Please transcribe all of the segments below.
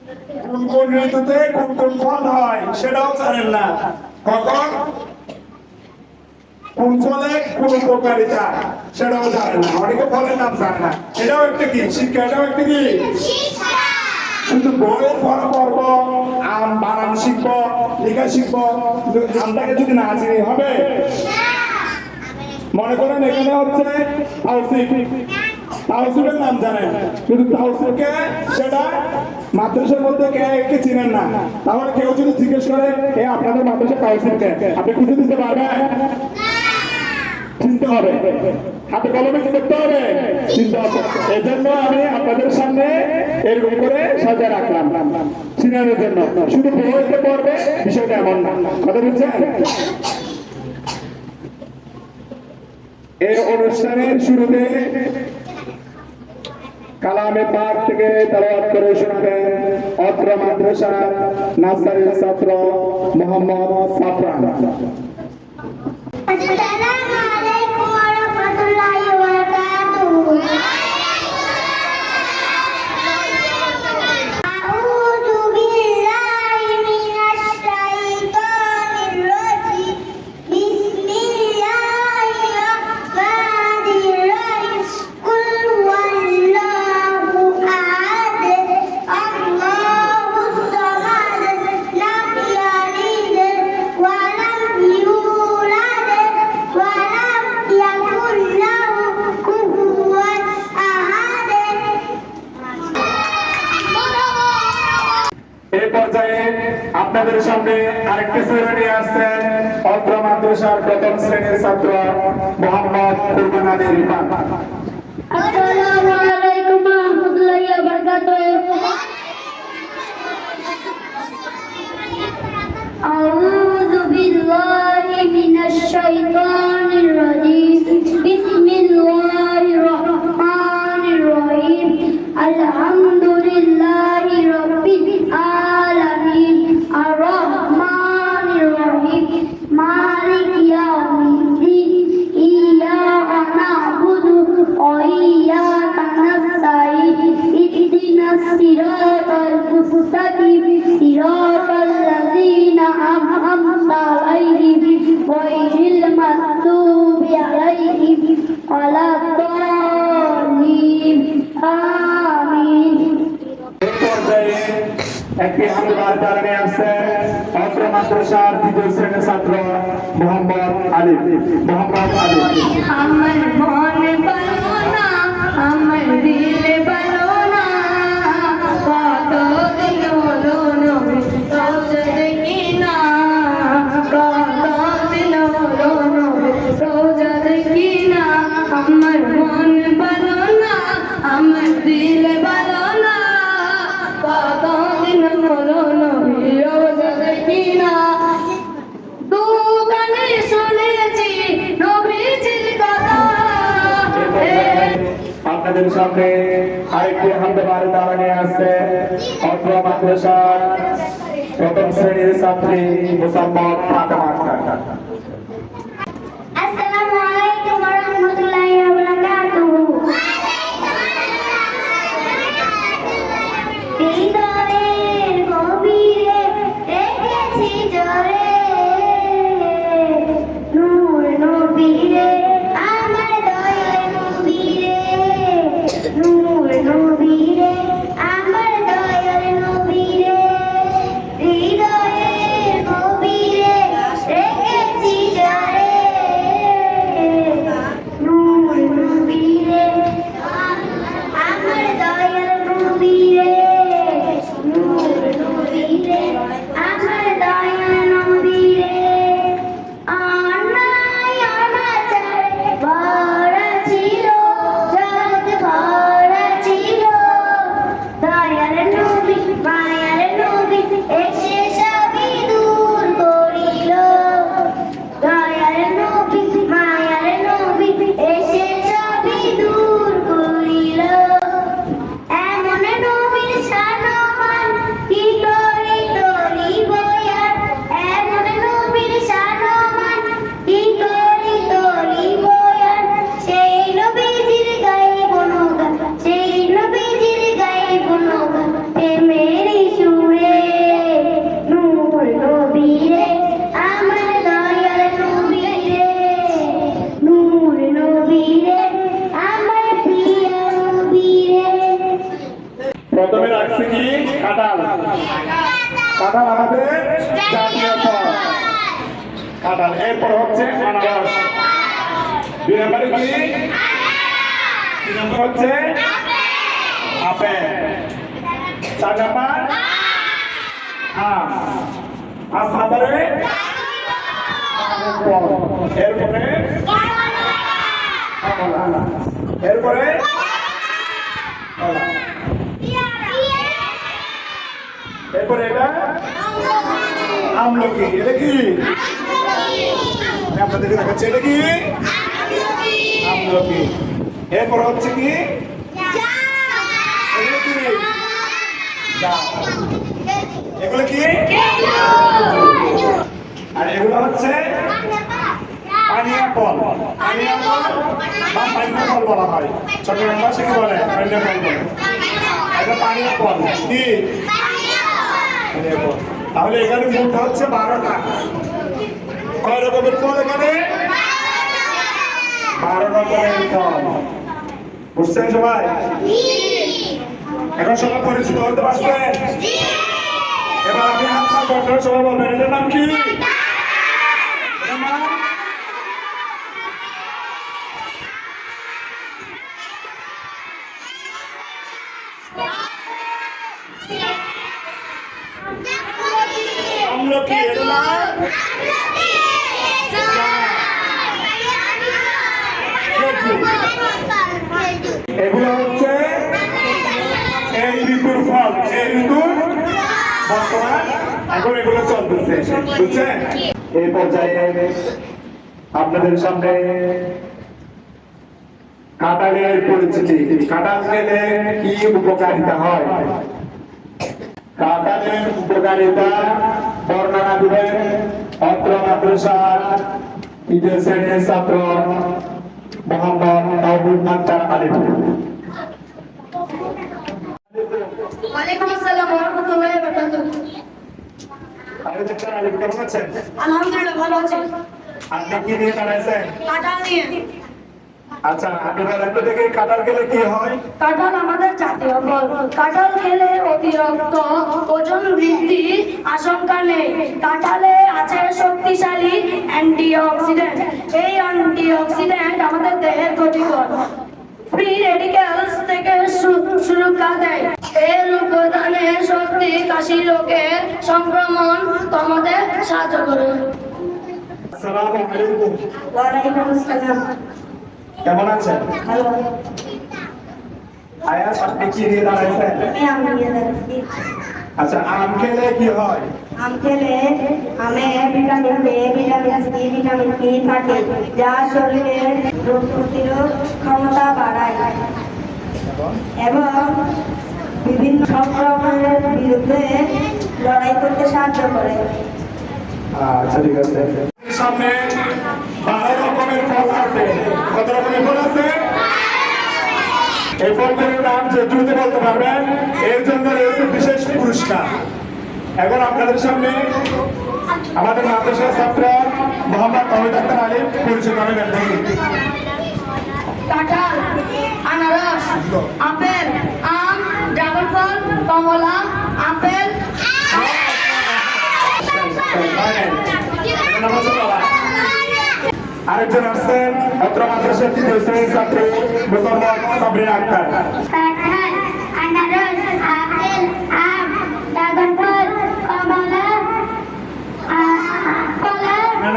কোন কোন ঋতুতে কোন কোন ফল হয় সেটাও জানেন না। কখন কোন ফলে কোন উপকারিতা সেটাও জানেন না। অনেকে ফলের নাম জানে না। এটাও একটা কি শিক্ষা, এটাও একটা কি শুধু বইয়ের পড়া পড়ব, আম বানান শিখব, লেখা শিখব, আমটাকে যদি না চিনি হবে। মনে করেন এখানে হচ্ছে তাওসিফ, তাওসিফের নাম জানেন কিন্তু তাওসিফকে সেটা মাদ্রাসার মধ্যে কে চিনেন না। তাহলে কেউ যদি জিজ্ঞেস করে এ আপনাদের মাদ্রাসা তাওসিফকে, আপনি খুঁজে দিতে পারবেন? চিনতে হবে, হাতে কলমে কি করতে হবে? চিনতে হবে। এই জন্য আমি আপনাদের সামনে এরকম করে সাজা রাখলাম চিনানোর জন্য। শুধু বইতে পড়বে বিষয়টা এমন না, কথা বুঝছেন? এই অনুষ্ঠানের শুরুতে কালামে পাক থেকে তেলাওয়াত করে শোনাবেন অত্র মাদ্রাসার নার্সারির ছাত্র মোহাম্মদ সাফরান। আসসালামু আলাইকুম ওয়া রাহমাতুল্লাহি ওয়া বারাকাতুহু। আউযু বিল্লাহি মিনাশ শাইতানির রাজিম। বিসমিল্লাহির রাহমানির রাহিম। কুল হুয়াল্লাহু আহাদ, আল্লাহুস সামাদ, লাম ইয়ালিদ ওয়া লাম ইউলাদ ওয়া লাম ইয়াকুল লাহু কুফুওয়ান আহাদ। এই পর্যায়ে আপনাদের সামনে আরেকটি শ্রেণী আসছেন অত্র মাদ্রাসার প্রথম শ্রেণীর ছাত্র মোহাম্মদ কুরবান আলী রিফাত। আসসালামু আলাইকুম ওয়া রাহমাতুল্লাহি ওয়া বারাকাতুহু। আউযু বিল্লাহি মিনাশ শাইতানির রাজিম। বিসমিল্লাহির রাহমানির রহিম। আলহামদুলিল্লাহি রাব্বিল আলামিন। আর রহমানির রহিম। মালিক ইয়াউমিদ্দিন। ইয়্যাকা না'বুদু ওয়া ইয়্যাকা নাস্তাঈন। ইহদিনাস সিরাতাল মুস্তাকিম। সিরাতাল লাযীনা আন'আমতা আলাইহিম গায়রিল মাগদুবি আলাইহিম ওয়ালাদ-দাল্লিন। আমিন। এই পর্যায়ে একটি হামদার কারণে আসছেন অত্র মাদ্রাসার দ্বিতীয় শ্রেণীর ছাত্র মোহাম্মদ আলী। মোহাম্মদ আলী। আমার মনে বলো না, আমার দিলে বলো না, কত দিন হলো নবী রোজা দেখি না, কত দিন হলো নবী রোজা দেখি না। আমার মনে বলো না, আমার দিলে বলো না, কত দিন হলো নবী রোজা দেখি না। দোকানে শুনেছি নবীজির কথা। আপনাদের সামনে আরেকটি হামদার কারণে আসছে অত্র মাদ্রাসার প্রথম শ্রেণীর ছাত্রী মোসাম্মদ ফাতেমা আক্তার। আসসালামু আলাইকুম ওয়া রাহমাতুল্লাহি ওয়া বারাকাতুহু। হৃদয়ের গভীরে রেখেছি জোরে নূর নবীরে, আমার দয়ার নবীরে, নূর নবীরে, আমার দয়ার নবীরে। হৃদয়ের গভীরে রেখেছি জোরে নূর নবীরে, আমার দয়ার নবীরে, নূর নবীরে, আমার দয়ার নবীরে। প্রথমে রাখছি কি কাঁঠাল। কাঁঠাল আমাদের জাতীয় ফল কাঁঠাল। এরপর হচ্ছে আনারস। 2 নম্বরে কি? 3 নম্বর হচ্ছে আপেল। 4 নম্বর আম। 5 নম্বরে ফল। এরপরে কলা। এরপরে কলা। এরপরে এটা আমলকি। এটা কি? আমি আপনাদেরকে দেখাচ্ছি। এটা কি? আমলকি। এরপর হচ্ছে কি? এগুলো কি? জাম। এগুলো কি? আর এগুলো হচ্ছে পাইনাপল। পাইনাপল বা পাইনাপল বলা হয়। চট্টগ্রাম ভাষায় কি বলে? পাইনাপল বলে। এটা পাইনাপল কি? পাইনাপল। তাহলে এখানে মোট হচ্ছে 12টা। কয় রকমের ফল এখানে? 12 রকমের ফল। বুঝছেন সবাই? এখন সবাই পরিচিত হতে পারছেন? এবার আমি আপনার বছর সবাই বলবেন এটার নাম কি? এটার নাম আমলকি। এটার নাম এগুলো হচ্ছে এই ঋতুর ফল। এই ঋতুর বর্তমান এখন এগুলো চলতেছে। বুঝছেন? এই পর্যায়ে আপনাদের সামনে কাঁঠালের পরিচিতি। কাঁঠাল খেলে কি উপকারিতা হয়? কাঁঠালের উপকারিতা বর্ণনা দিবেন অত্র মাদ্রাসার 3য় শ্রেণীর ছাত্র মোহাম্মদ তাওহিদ আক্তার আলিম। ওয়ালাইকুম আসসালাম ওয়া রাহমাতুল্লাহি ওয়া বারাকাতুহু। তাওহিদ আক্তার আলিম কেমন আছেন? আলহামদুলিল্লাহ ভালো আছি। আপনি কি নিয়ে দাঁড়াইছেন? কাঁঠাল নিয়ে। আচ্ছা, আপনি বলেন তো দেখি কাঁঠাল খেলে কি হয়? কাঁঠাল আমাদের জাতীয় ফল। কাঁঠাল খেলে অতিরিক্ত ওজন বৃদ্ধি আশঙ্কা নেই। কাঁঠালে আছে শক্তিশালী অ্যান্টিঅক্সিডেন্ট। এই অ্যান্টিঅক্সিডেন্ট আমাদের দেহের ক্ষতিকর ফ্রি রেডিক্যালস থেকে সুরক্ষা দেয়। এর উপাদানে শক্তি কাশি রোগের সংক্রমণ কমাতে সাহায্য করে। আসসালামু আলাইকুম। ওয়ালাইকুম আসসালাম। কেমন আছেন? ভালো। আয়াস, আপনি কি নিয়ে দাঁড়াইছেন? আমি আম নিয়ে যাচ্ছি। আচ্ছা, আম খেলে কি হয়? আম খেলে আমে vitamin A, vitamin C, vitamin E থাকে, যা শরীরের রোগ প্রতিরোধ ক্ষমতা বাড়ায় এবং বিভিন্ন সংক্রমণের বিরুদ্ধে লড়াই করতে সাহায্য করে। আচ্ছা, ঠিক আছে। সামনে 12 রকমের ফল আছে। কত রকমের ফল আছে? এই ফলগুলোর নাম যে দ্রুত বলতে পারবেন এর জন্য রয়েছে বিশেষ পুরস্কার। এখন আপনাদের সামনে আমাদের মাদ্রাসার ছাত্র মোহাম্মদ তাওহিদ আক্তার আলিম পরিচয় করাবেন। দেখি কাঁঠাল, আনারস, আপেল, আম, ড্রাগন ফল, কমলা, আপেল। আরেকজন আসছেন অত্র মাদ্রাসার 3য় শ্রেণীর ছাত্রী মোহাম্মদ সাবরিনা আক্তার। কাঁঠাল, আনারস, আপেল, আম, ড্রাগন ফল, কমলা, কলা।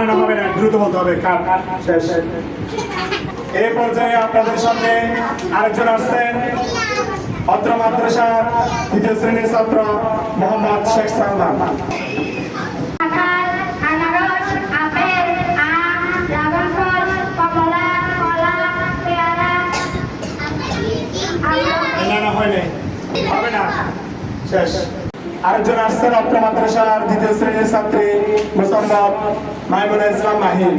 না হবে না, দ্রুত বলতে হবে। কাট শেষ। এই পর্যায়ে আপনাদের সামনে আরেকজন আসছেন অত্র মাদ্রাসার 3য় শ্রেণীর ছাত্র মোহাম্মদ শেখ সালমান। কাঁঠাল, আনারস, আপেল, আম, ড্রাগন ফল, কমলা, কলা, পেয়ারা, না হয় নাই, হবে না, শেষ। আরেকজন আসছেন অত্র মাদ্রাসার 2য় শ্রেণীর ছাত্রী মোসাম্মদ মাইমুনা ইসলাম মাহিন।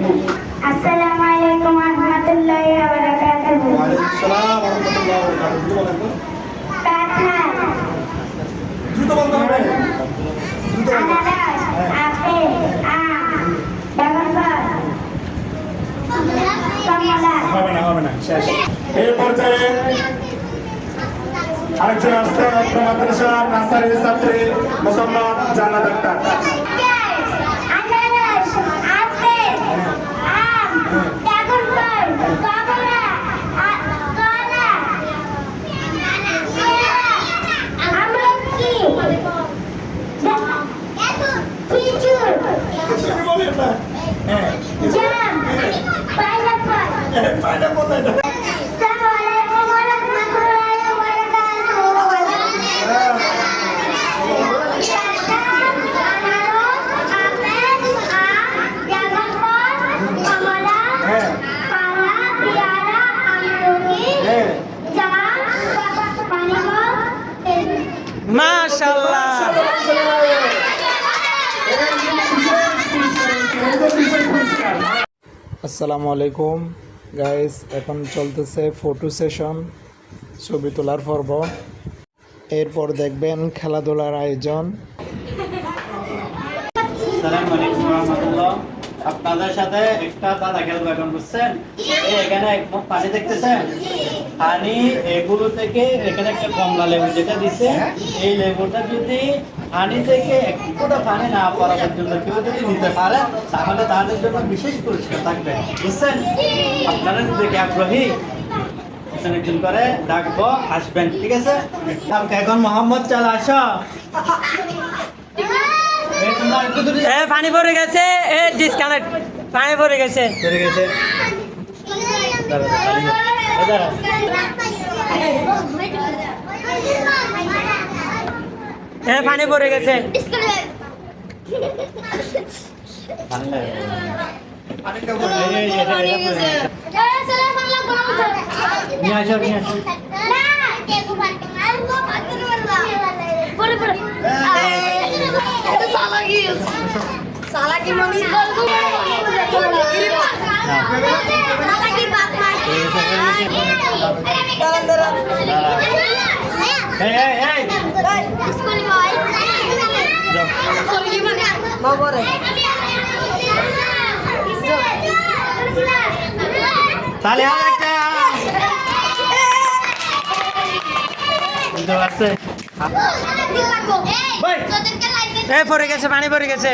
আসসালামু আলাইকুম ওয়া রাহমাতুল্লাহি ওয়া বারাকাতুহু। ওয়ালাইকুম আসসালাম ওয়া রাহমাতুল্লাহি ওয়া বারাকাতুহু। কাঁঠাল, দ্রুত বলতে হবে। দ্রুত বলতে হবে। আনারস, আপেল, আম, ড্রাগন ফল, কমলা। হবে না, শেষ। এই পর্যায়ে আরেকজন আসছে আপনার মাদ্রাসা নার্সারির ছাত্রী মুসলমান জান্নাত আক্তার। আনারস, আপেল, আম, ড্রাগন ফল, কমলা, কলা, আমলকি, খেজুর, শুরু বলেন না। হ্যাঁ জাম, পাইনাপল। পাইনাপল না এটা। আসসালামু আলাইকুম ওয়া রাহমাতুল্লাহি ওয়া বারাকাতুহু। মাশাআল্লাহ। আসসালামু আলাইকুম গাইস, এখন চলতেছে ফটো সেশন, ছবি তোলার পর্ব। এরপর দেখবেন খেলাধুলার আয়োজন। আসসালামু আলাইকুম ওয়া রাহমাতুল্লাহ। আপনাদের সাথে একটা দাদা খেলবো এখন, বুঝছেন? এই এখানে এক মুখ পানি দেখতেছেন, পানি এগুলো থেকে এখানে একটা কমলা লেবু যেটা দিছে, এই লেবুটা যদি পানি থেকে এক ফোঁটা পানি না পড়া পর্যন্ত কেউ যদি নিতে পারে তাহলে তাদের জন্য বিশেষ পুরস্কার থাকবে, বুঝছেন? আপনারা দেখে আগ্রহী একজন করে ডাকবো, আসবেন, ঠিক আছে? এখন মোহাম্মদ চাল আসো। এই তোমরা একটু দূরে এ পানি পড়ে গেছে, এ ডিসকানেক্ট, পানি পড়ে গেছে। চলে গেছে। দাঁড়া। এ পানি পড়ে গেছে। ভালো লাগে। এই, এটা পড়ে গেছে। নিয়ে আসো, নিয়ে আসো। এই, এই, এই। তাহলে আর একটা বুঝতে পারছে? এ পড়ে গেছে, পানি পড়ে গেছে।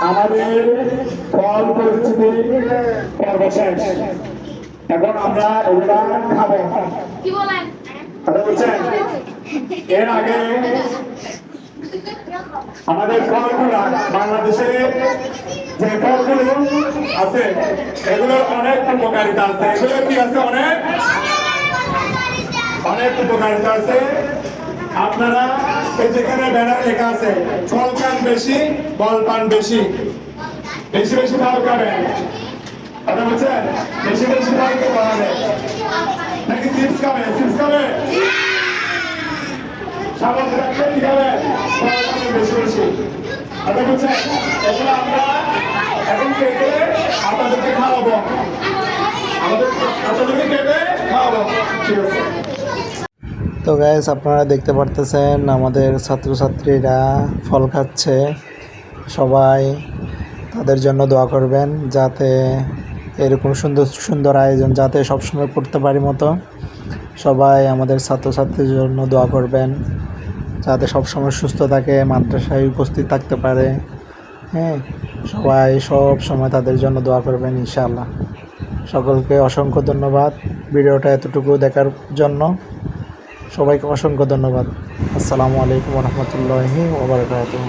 আমাদের ফল পরিচিতি পর্ব শেষ। এখন আমরা এগুলা খাবো। কথা বলছেন? এর আগে আমাদের ফলগুলা বাংলাদেশে যে ফলগুলো আছে এগুলোর অনেক উপকারিতা আছে। এগুলো কি আছে? অনেক উপকারিতা আছে। আপনারা এই যেখানে ব্যানার লেখা আছে ফল খান বেশি, বল পান বেশি, বেশি বেশি ফল খাবেন। কথা বলছেন? বেশি বেশি ফল খাবেন নাকি চিপস খাবেন? চিপস খাবেন? সাবান রাখবেন কি খাবেন? ফল খাবেন বেশি বেশি। কথা বলছেন? এগুলো আমরা এখন কেটে আপনাদেরকে খাওয়াবো, আপনাদেরকে কেটে খাওয়াবো, ঠিক আছে? তো গাইস, আপনারা দেখতে পারতেছেন আমাদের ছাত্রছাত্রীরা ফল খাচ্ছে। সবাই তাদের জন্য দোয়া করবেন যাতে এরকম সুন্দর সুন্দর আয়োজন যাতে সবসময় করতে পারি মতো। সবাই আমাদের ছাত্রছাত্রীর জন্য দোয়া করবেন যাতে সবসময় সুস্থ থাকে, মাদ্রাসায় উপস্থিত থাকতে পারে। হ্যাঁ, সবাই সব সময় তাদের জন্য দোয়া করবেন ইনশাআল্লাহ। সকলকে অসংখ্য ধন্যবাদ ভিডিওটা এতটুকু দেখার জন্য। সবাইকে অসংখ্য ধন্যবাদ। আসসালামু আলাইকুম ওয়া রাহমাতুল্লাহি ওয়া বারাকাতুহু।